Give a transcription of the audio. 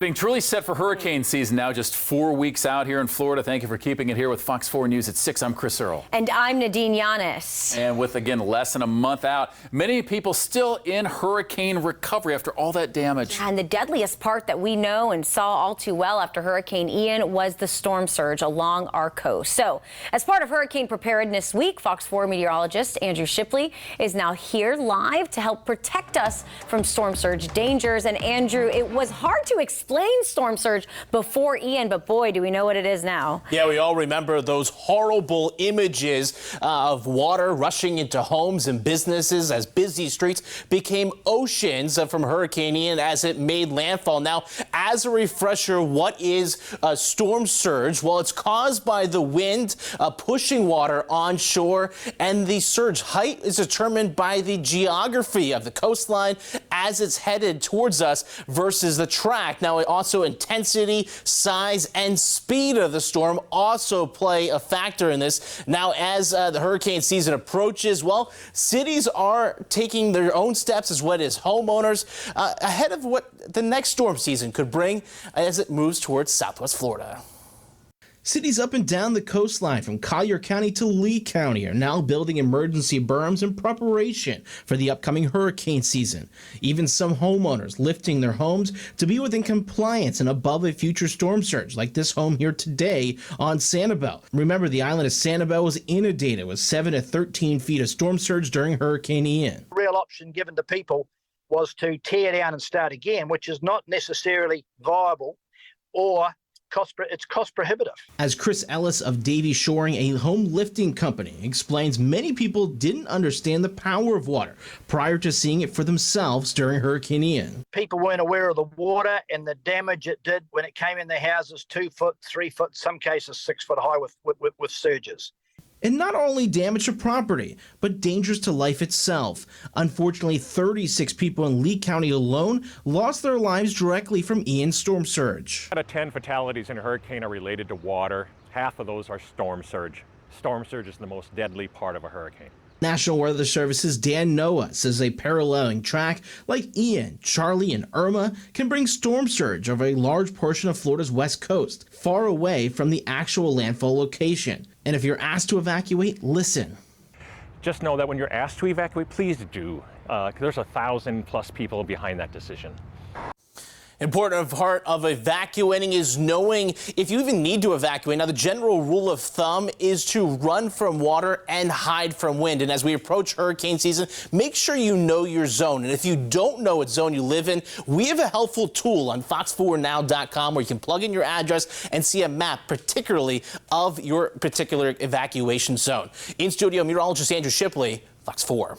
Being truly set for hurricane season now, just 4 weeks out here in Florida. Thank you for keeping it here with Fox 4 News at 6. I'm Chris Earl. And I'm Nadine Yanis. And with, again, less than a month out, many people still in hurricane recovery after all that damage. And the deadliest part that we know and saw all too well after Hurricane Ian was the storm surge along our coast. So as part of Hurricane Preparedness Week, Fox 4 meteorologist Andrew Shipley is now here live to help protect us from storm surge dangers. And Andrew, it was hard to explain storm surge before Ian, but boy, do we know what it is now. Yeah, we all remember those horrible images of water rushing into homes and businesses as busy streets became oceans from Hurricane Ian as it made landfall. Now, as a refresher, what is a storm surge? Well, it's caused by the wind pushing water onshore, and the surge height is determined by the geography of the coastline as it's headed towards us versus the track. Now, also intensity, size, and speed of the storm also play a factor in this. Now, as the hurricane season approaches, well, cities are taking their own steps as well as homeowners ahead of what the next storm season could bring as it moves towards Southwest Florida. Cities up and down the coastline from Collier County to Lee County are now building emergency berms in preparation for the upcoming hurricane season. Even some homeowners lifting their homes to be within compliance and above a future storm surge, like this home here today on Sanibel. Remember, the island of Sanibel was inundated with 7 to 13 feet of storm surge during Hurricane Ian. The real option given to people was to tear down and start again, which is not necessarily viable or it's cost prohibitive. As Chris Ellis of Davy Shoring, a home lifting company, explains, many people didn't understand the power of water prior to seeing it for themselves during Hurricane Ian. People weren't aware of the water and the damage it did when it came in their houses, 2 foot, 3 foot, some cases 6 foot high with surges. And not only damage to property, but dangers to life itself. Unfortunately, 36 people in Lee County alone lost their lives directly from Ian's storm surge. Out of 10 fatalities in a hurricane are related to water. Half of those are storm surge. Storm surge is the most deadly part of a hurricane. National Weather Service's Dan Noah says a paralleling track like Ian, Charlie, and Irma can bring storm surge over a large portion of Florida's west coast, far away from the actual landfall location. And if you're asked to evacuate, listen. Just know that when you're asked to evacuate, please do. There's 1,000+ people behind that decision. Important part of evacuating is knowing if you even need to evacuate. Now, the general rule of thumb is to run from water and hide from wind. And as we approach hurricane season, make sure you know your zone. And if you don't know what zone you live in, we have a helpful tool on fox4now.com where you can plug in your address and see a map, particularly of your particular evacuation zone. In studio, meteorologist Andrew Shipley, Fox 4.